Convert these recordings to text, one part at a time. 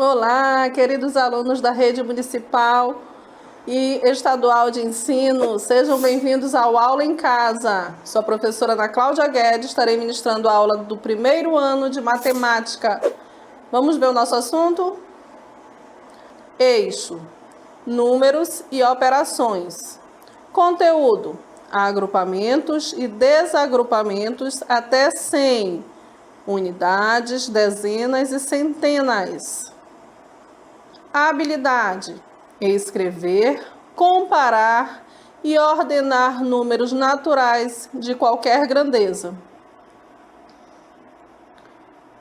Olá, queridos alunos da Rede Municipal e Estadual de Ensino, sejam bem-vindos ao Aula em Casa. Sou a professora Ana Cláudia Guedes, estarei ministrando a aula do primeiro ano de Matemática. Vamos ver o nosso assunto? Eixo, números e operações. Conteúdo, agrupamentos e desagrupamentos até 100, unidades, dezenas e centenas. Habilidade: escrever, comparar e ordenar números naturais de qualquer grandeza.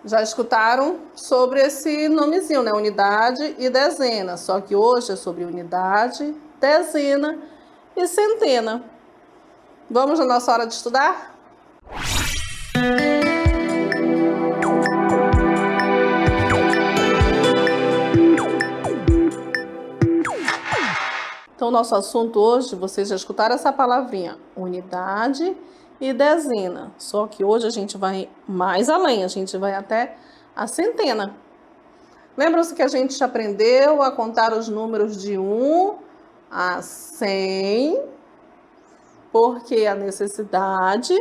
Já escutaram sobre esse nomezinho, né? Unidade e dezena. Só que hoje é sobre unidade, dezena e centena. Vamos na nossa hora de estudar? Então, nosso assunto hoje, vocês já escutaram essa palavrinha, unidade e dezena. Só que hoje a gente vai mais além, a gente vai até a centena. Lembram-se que a gente aprendeu a contar os números de 1 a 100, porque a necessidade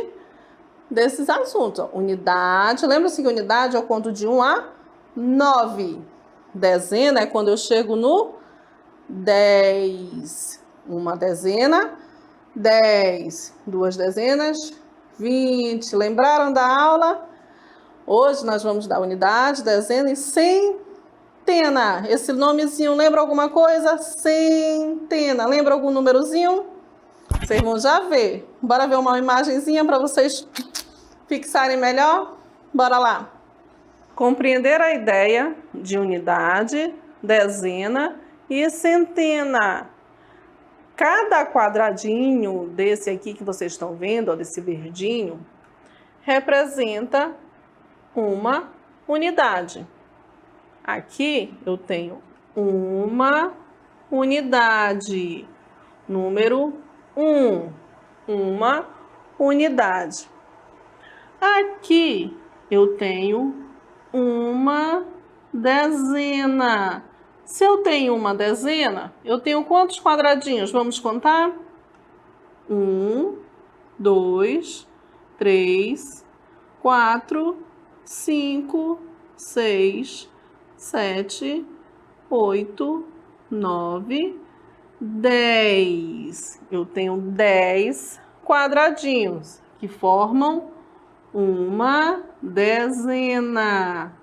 desses assuntos. Unidade, lembra-se que unidade eu conto de 1 a 9. Dezena é quando eu chego no 10, uma dezena, 10, duas dezenas, 20. Lembraram da aula? Hoje nós vamos dar unidade, dezena e centena. Esse nomezinho lembra alguma coisa? Centena. Lembra algum númerozinho? Vocês vão já ver. Bora ver uma imagenzinha para vocês fixarem melhor? Bora lá. Compreender a ideia de unidade, dezena e centena. Cada quadradinho desse aqui que vocês estão vendo, ó, desse verdinho, representa uma unidade. Aqui eu tenho uma unidade, número 1, uma unidade. Aqui eu tenho uma dezena. Se eu tenho uma dezena, eu tenho quantos quadradinhos? Vamos contar? 1, 2, 3, 4, 5, 6, 7, 8, 9, 10. Eu tenho 10 quadradinhos que formam uma dezena.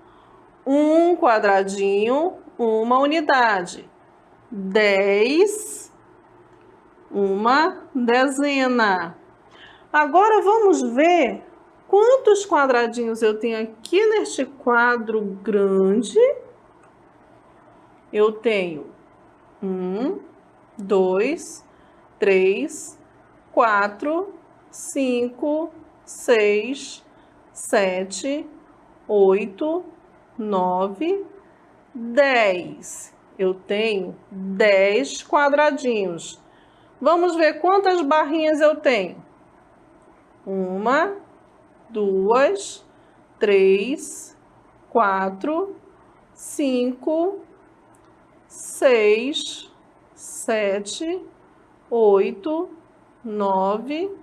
Um quadradinho, uma unidade. 10, uma dezena. Agora vamos ver quantos quadradinhos eu tenho aqui neste quadro grande. Eu tenho 1, 2, 3, 4, 5, 6, 7, 8, 9, 10. Eu tenho 10 quadradinhos. Vamos ver quantas barrinhas eu tenho. 1, 2, 3, 4, 5, 6, 7, 8, 9,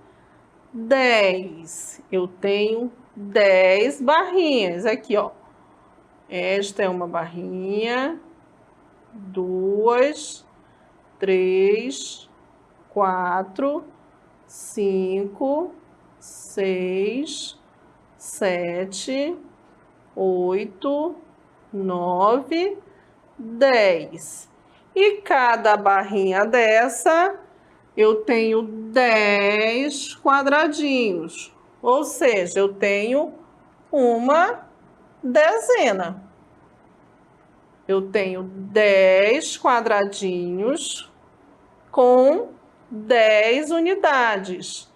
10. Eu tenho 10 barrinhas. Aqui, ó. Esta é uma barrinha, 2, 3, 4, 5, 6, 7, 8, 9, 10. E cada barrinha dessa, eu tenho 10 quadradinhos. Ou seja, eu tenho uma dezena. Eu tenho 10 quadradinhos com 10 unidades.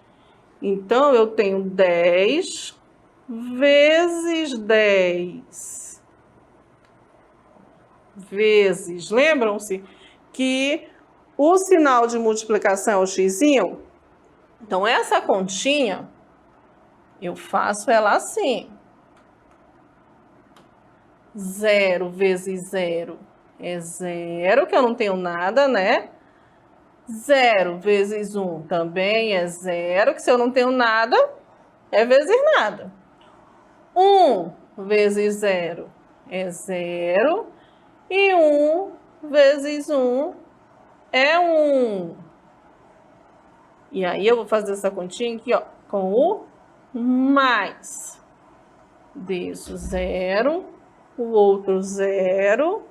Então, eu tenho 10 vezes 10. Vezes. Lembram-se que o sinal de multiplicação é o xizinho? Então, essa continha, eu faço ela assim. Zero vezes zero é zero, que eu não tenho nada, né? Zero vezes um também é zero, que se eu não tenho nada, é vezes nada. Um vezes zero é zero. E um vezes um é um. E aí eu vou fazer essa continha aqui, ó, com o mais. Deixo zero, o outro zero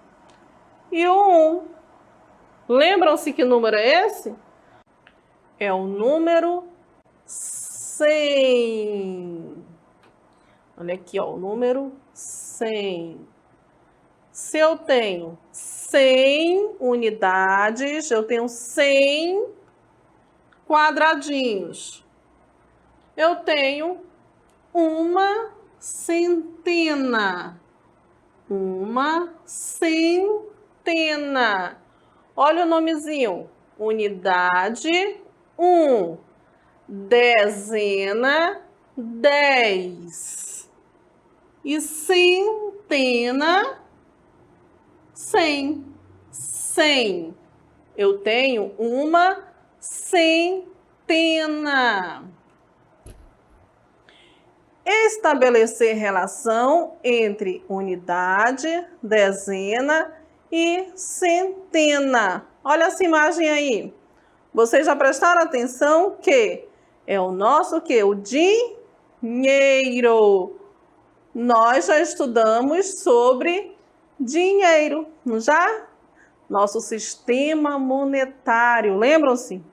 e o 1. Lembram-se que número é esse? É o número 100. Olha aqui, ó, o número 100. Se eu tenho 100 unidades, eu tenho 100 quadradinhos. Eu tenho uma centena. Uma centena. Olha o nomezinho. Unidade, 1. Dezena, 10. E centena, 100. 100. Eu tenho uma centena. Estabelecer relação entre unidade, dezena e centena. Olha essa imagem aí. Vocês já prestaram atenção que é o nosso quê? O dinheiro. Nós já estudamos sobre dinheiro, não já? Nosso sistema monetário, lembram-se?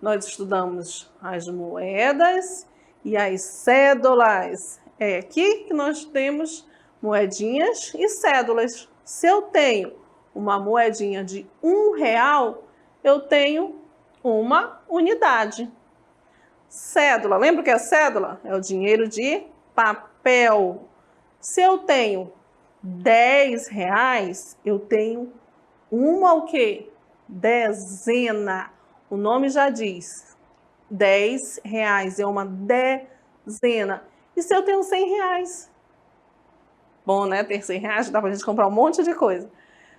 Nós estudamos as moedas e as cédulas. É aqui que nós temos moedinhas e cédulas. Se eu tenho uma moedinha de R$1, eu tenho uma unidade. Cédula, lembra o que é cédula? É o dinheiro de papel. Se eu tenho R$10, eu tenho uma o quê? Dezena. O nome já diz. R$10 é uma dezena. E se eu tenho R$100? Bom, né? Ter R$100 dá pra gente comprar um monte de coisa.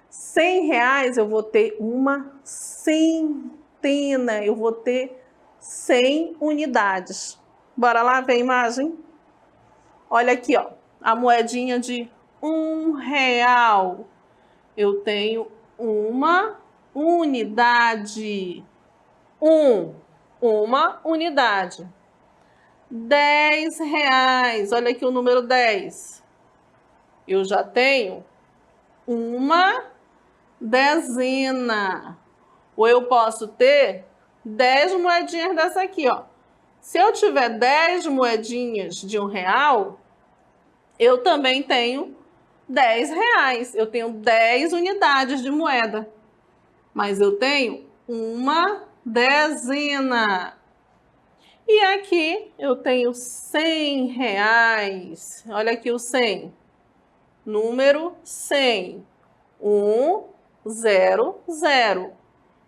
R$100 eu vou ter uma centena. Eu vou ter 100 unidades. Bora lá ver a imagem? Olha aqui, ó. A moedinha de R$1. Eu tenho uma unidade. Uma unidade. R$10. Olha aqui o número 10. Eu já tenho uma dezena. Ou eu posso ter 10 moedinhas dessa aqui, ó. Se eu tiver 10 moedinhas de R$1, eu também tenho R$10. Eu tenho 10 unidades de moeda. Mas eu tenho uma dezena. E aqui eu tenho R$100. Olha aqui o 100. Número 100. 1, 0, 0.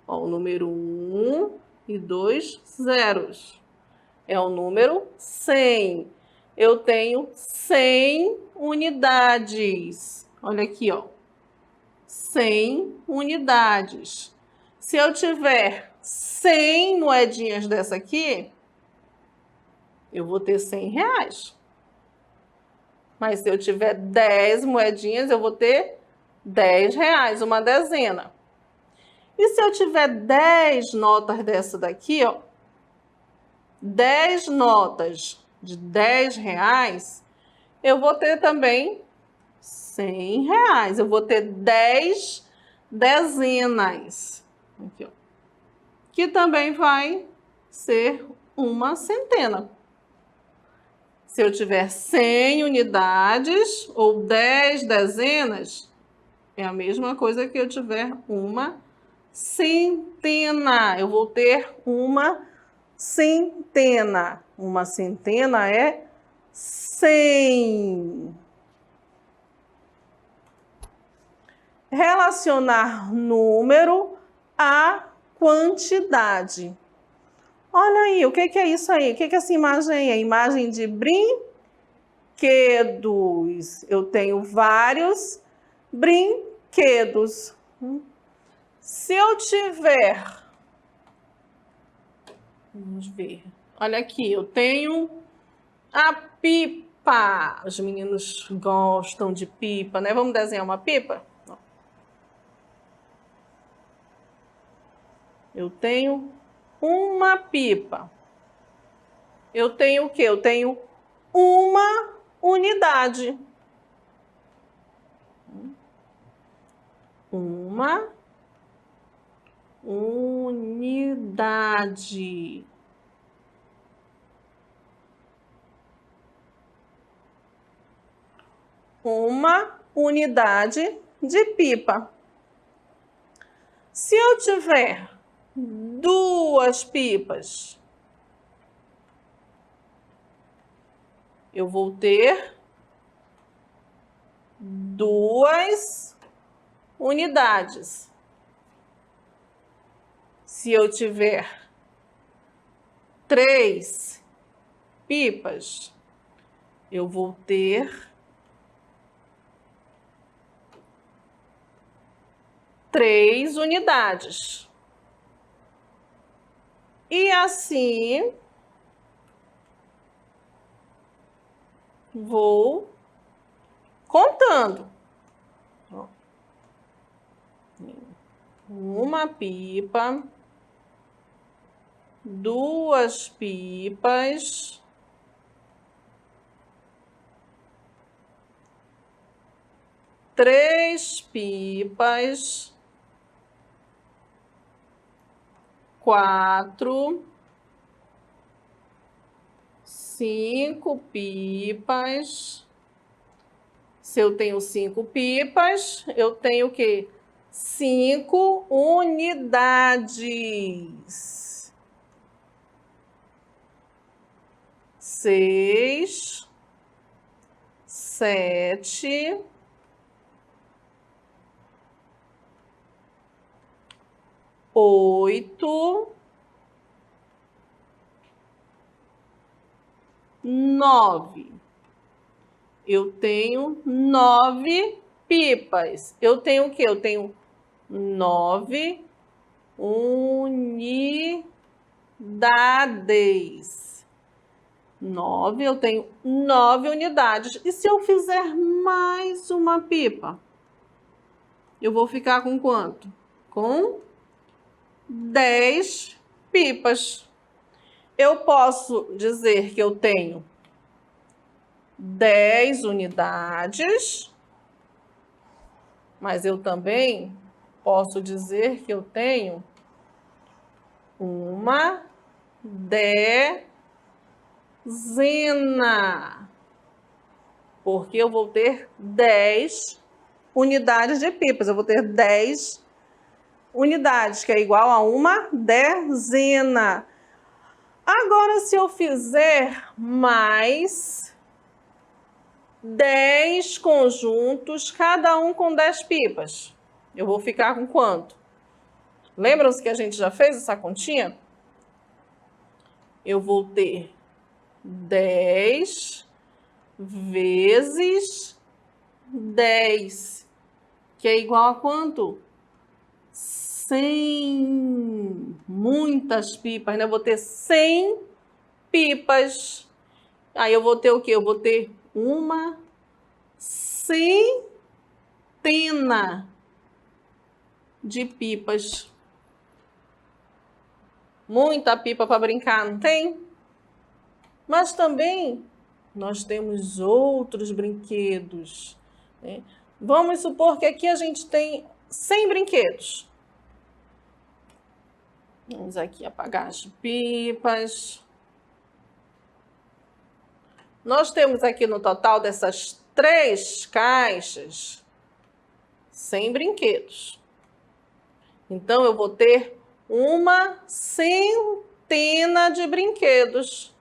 Ó, o número 1 e 2 zeros. É o número 100. Eu tenho 100 unidades. Olha aqui, ó. 100 unidades. Se eu tiver 100 moedinhas dessa aqui, eu vou ter R$100. Mas se eu tiver 10 moedinhas, eu vou ter R$10, uma dezena. E se eu tiver 10 notas dessa daqui, ó, 10 notas de R$10, eu vou ter também R$100. Eu vou ter 10 dezenas. Aqui, ó, que também vai ser uma centena. Se eu tiver 100 unidades ou 10 dezenas, é a mesma coisa que eu tiver uma centena. Eu vou ter uma centena. Uma centena é 100. Relacionar número à quantidade. Olha aí, o que é isso aí? O que é essa imagem aí? A imagem de brinquedo. brinquedos. Eu tenho vários brinquedos. Se eu tiver... Vamos ver. Olha aqui, eu tenho a pipa. Os meninos gostam de pipa, né? Vamos desenhar uma pipa? Eu tenho uma pipa. Eu tenho o quê? Eu tenho uma unidade. Uma unidade. Uma unidade de pipa. Se eu tiver duas pipas, eu vou ter duas unidades. Se eu tiver três pipas, eu vou ter três unidades. E assim vou contando. Uma pipa, duas pipas, três pipas, quatro, cinco pipas. Se eu tenho cinco pipas, eu tenho o quê? 5 unidades. 6, 7, 8, 9. Eu tenho 9 pipas. Eu tenho o quê? Eu tenho 9 unidades. 9, eu tenho 9 unidades. E se eu fizer mais uma pipa? Eu vou ficar com quanto? Com 10 pipas. Eu posso dizer que eu tenho 10 unidades, mas eu também posso dizer que eu tenho uma dezena, porque eu vou ter 10 unidades de pipas. Eu vou ter 10 unidades, que é igual a uma dezena. Agora, se eu fizer mais 10 conjuntos, cada um com 10 pipas, eu vou ficar com quanto? Lembram-se que a gente já fez essa continha? Eu vou ter 10 vezes 10, que é igual a quanto? 100. Muitas pipas, né? Eu vou ter 100 pipas. Aí eu vou ter o quê? Eu vou ter uma centena de pipas. Muita pipa para brincar, não tem? Mas também nós temos outros brinquedos, né? Vamos supor que aqui a gente tem 100 brinquedos. Vamos aqui apagar as pipas. Nós temos aqui no total dessas 3 caixas 100 brinquedos. Então, eu vou ter uma centena de brinquedos.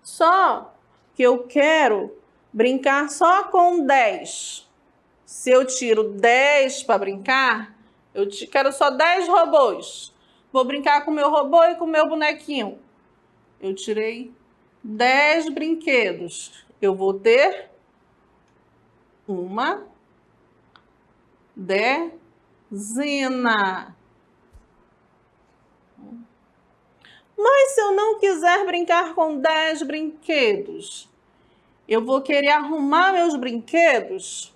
Só que eu quero brincar só com 10. Se eu tiro 10 para brincar, eu quero só 10 robôs. Vou brincar com o meu robô e com o meu bonequinho. Eu tirei 10 brinquedos. eu vou ter uma dezena. Mas se eu não quiser brincar com 10 brinquedos, eu vou querer arrumar meus brinquedos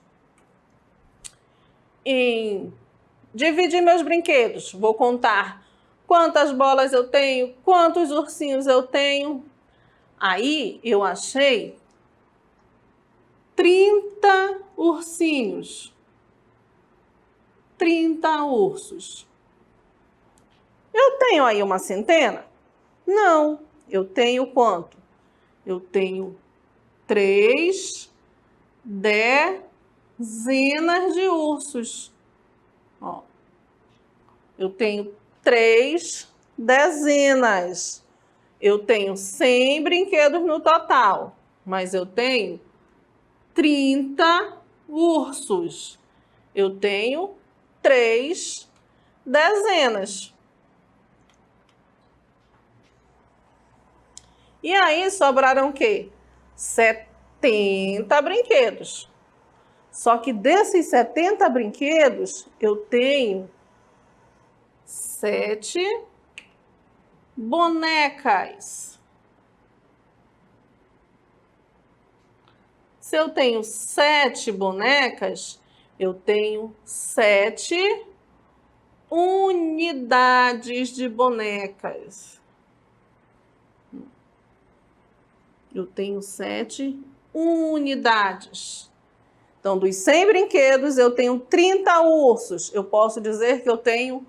em dividir meus brinquedos. Vou contar quantas bolas eu tenho, quantos ursinhos eu tenho. Aí eu achei 30 ursinhos. 30 ursos. Eu tenho aí uma centena? Não. Eu tenho quanto? Eu tenho 3 dezenas de ursos. Ó. Eu tenho 3 dezenas. Eu tenho 100 brinquedos no total, mas eu tenho 30 ursos. Eu tenho 3 dezenas. E aí sobraram o quê? 70 brinquedos. Só que desses 70 brinquedos, eu tenho 7 bonecas. Se eu tenho 7 bonecas, eu tenho 7 unidades de bonecas. Eu tenho 7 unidades. Então, dos 100 brinquedos, eu tenho 30 ursos. Eu posso dizer que eu tenho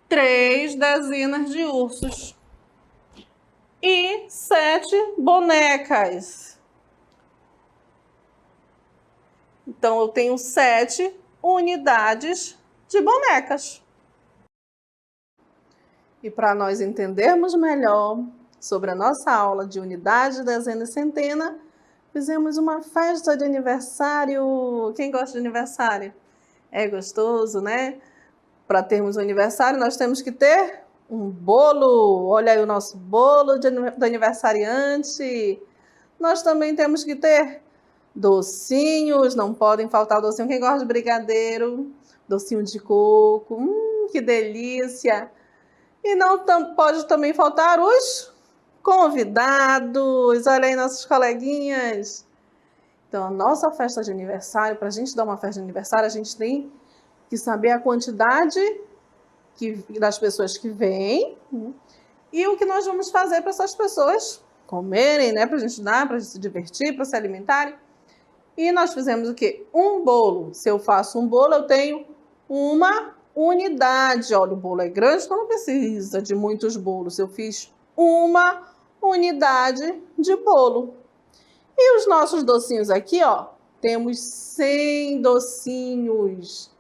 3 dezenas de ursos. E 7 bonecas. Então, eu tenho 7 unidades de bonecas. E para nós entendermos melhor sobre a nossa aula de unidade, dezena e centena, fizemos uma festa de aniversário. Quem gosta de aniversário? É gostoso, né? Para termos um aniversário, nós temos que ter um bolo. Olha aí o nosso bolo do aniversariante. Nós também temos que ter docinhos, não podem faltar o docinho. Quem gosta de brigadeiro? Docinho de coco. Que delícia! E não pode também faltar os convidados. Olha aí nossos coleguinhas. Então, a nossa festa de aniversário, para a gente dar uma festa de aniversário, a gente tem que saber a quantidade das pessoas que vêm e o que nós vamos fazer para essas pessoas comerem, né? Para a gente dar, para a gente se divertir, para se alimentarem. E nós fizemos o quê? Um bolo. Se eu faço um bolo, eu tenho uma unidade. Olha, o bolo é grande, então não precisa de muitos bolos. Eu fiz uma unidade de bolo. E os nossos docinhos aqui, ó, temos 100 docinhos.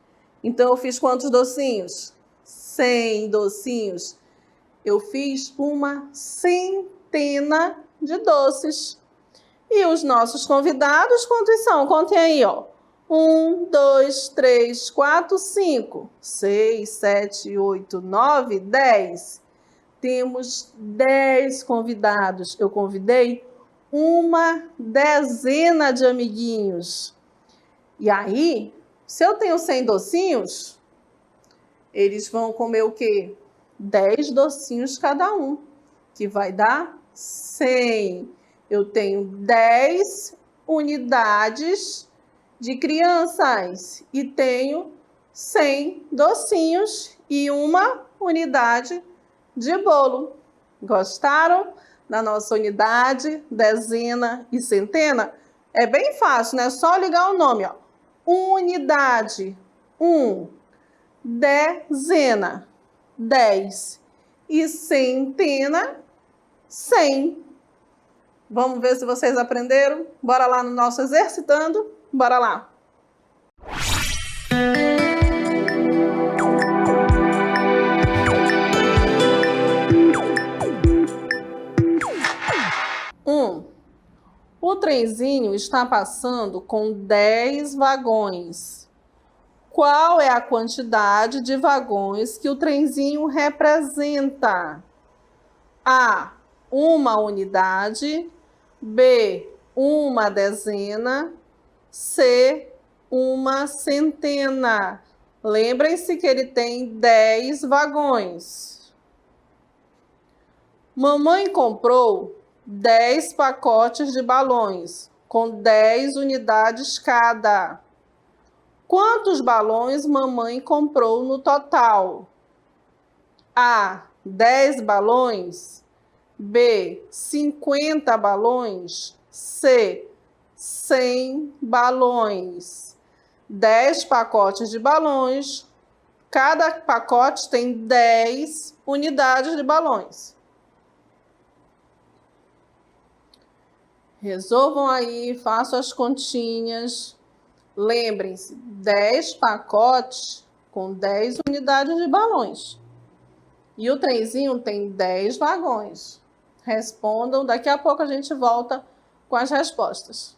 Então, eu fiz quantos docinhos? 100 docinhos. Eu fiz uma centena de doces. E os nossos convidados, quantos são? Contem aí, ó. 1, 2, 3, 4, 5, 6, 7, 8, 9, 10. Temos 10 convidados. Eu convidei uma dezena de amiguinhos. E aí, se eu tenho 100 docinhos, eles vão comer o quê? 10 docinhos cada um, que vai dar 100. Eu tenho 10 unidades de crianças e tenho 100 docinhos e uma unidade de bolo. Gostaram da nossa unidade, dezena e centena? É bem fácil, né? É só ligar o nome, ó. Unidade, 1. Dezena, 10. E centena, 100. Vamos ver se vocês aprenderam? Bora lá no nosso exercitando? Bora lá! O trenzinho está passando com 10 vagões. Qual é a quantidade de vagões que o trenzinho representa? A, uma unidade. B, uma dezena, C, uma centena. Lembrem-se que ele tem 10 vagões. Mamãe comprou 10 pacotes de balões, com 10 unidades cada. Quantos balões mamãe comprou no total? A, 10 balões. B, 50 balões. C, 100 balões. 10 pacotes de balões. Cada pacote tem 10 unidades de balões. Resolvam aí, façam as continhas. Lembrem-se, 10 pacotes com 10 unidades de balões. E o trenzinho tem 10 vagões. Respondam, daqui a pouco a gente volta com as respostas.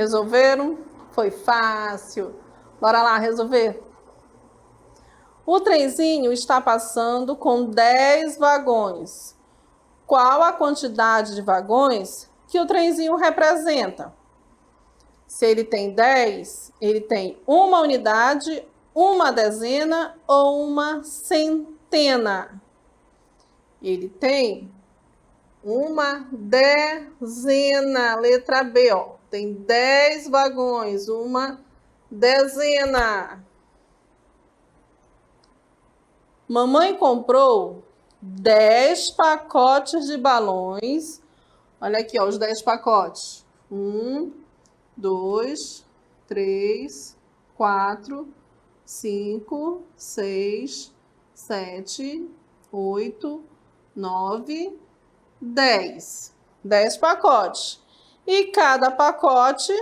Resolveram? Foi fácil. Bora lá resolver. O trenzinho está passando com 10 vagões. Qual a quantidade de vagões que o trenzinho representa? Se ele tem 10, ele tem uma unidade, uma dezena ou uma centena? Ele tem uma dezena, letra B, ó. Tem 10 vagões, uma dezena. Mamãe comprou 10 pacotes de balões. Olha aqui, ó, os 10 pacotes. 1, 2, 3, 4, 5, 6, 7, 8, 9, 10. 10 pacotes. E cada pacote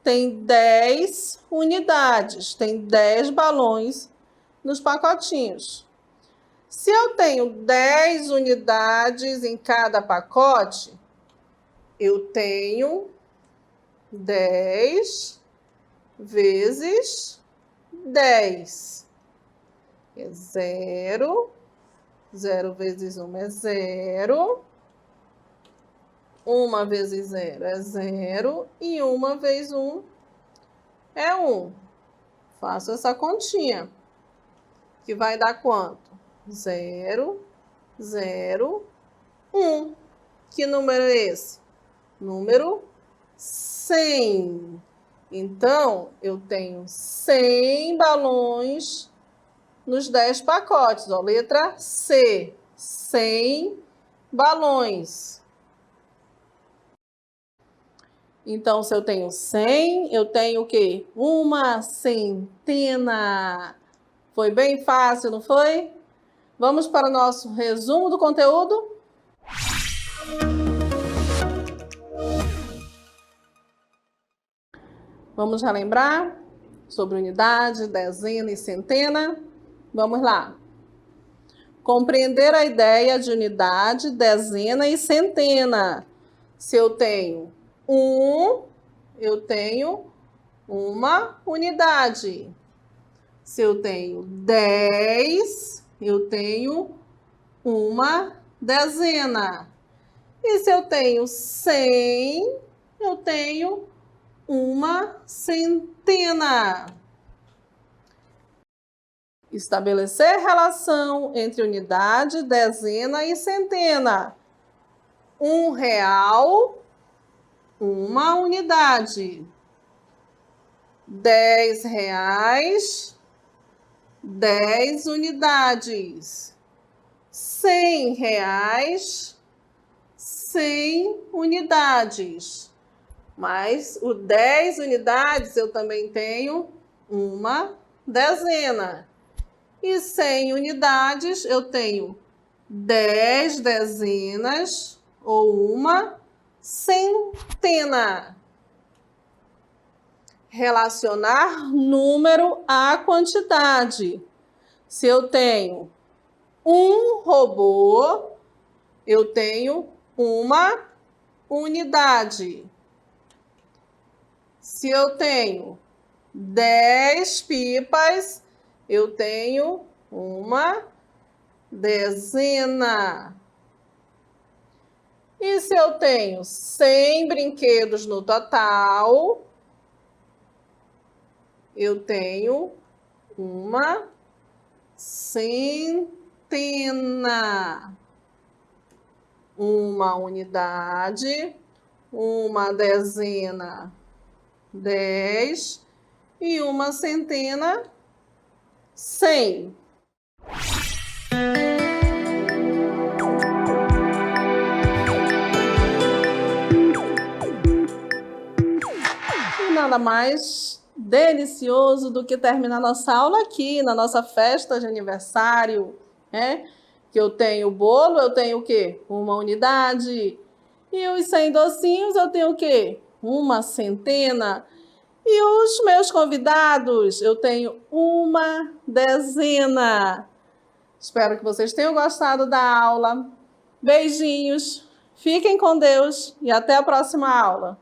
tem 10 unidades, tem 10 balões nos pacotinhos. Se eu tenho 10 unidades em cada pacote, eu tenho 10 vezes 10. É 0. 0 vezes 1 é 0. 1 vezes 0 é 0. E 1 vezes 1 é 1. Faço essa continha. Que vai dar quanto? 0, 0, 1. Que número é esse? Número 100. Então, eu tenho 100 balões nos 10 pacotes. Ó, letra C. 100 balões. Então, se eu tenho 100, eu tenho o quê? Uma centena. Foi bem fácil, não foi? Vamos para o nosso resumo do conteúdo? Vamos relembrar sobre unidade, dezena e centena? Vamos lá. Compreender a ideia de unidade, dezena e centena. Se eu tenho eu tenho uma unidade. Se eu tenho 10, eu tenho uma dezena. E se eu tenho 100, eu tenho uma centena. Estabelecer relação entre unidade, dezena e centena. R$1, uma unidade. R$10, 10 unidades. R$100, 100 unidades. Mas o 10 unidades eu também tenho uma dezena. E 100 unidades eu tenho 10 dezenas ou uma centena. Relacionar número à quantidade. Se eu tenho um robô, eu tenho uma unidade. Se eu tenho 10 pipas, eu tenho uma dezena. E se eu tenho 100 brinquedos no total, eu tenho uma centena. Uma unidade, uma dezena, 10 e uma centena, 100. E nada mais delicioso do que terminar nossa aula aqui, na nossa festa de aniversário, né? Que eu tenho o bolo, eu tenho o quê? Uma unidade. E os 100 docinhos, eu tenho o quê? Uma centena. E os meus convidados, eu tenho uma dezena. Espero que vocês tenham gostado da aula. Beijinhos, fiquem com Deus e até a próxima aula.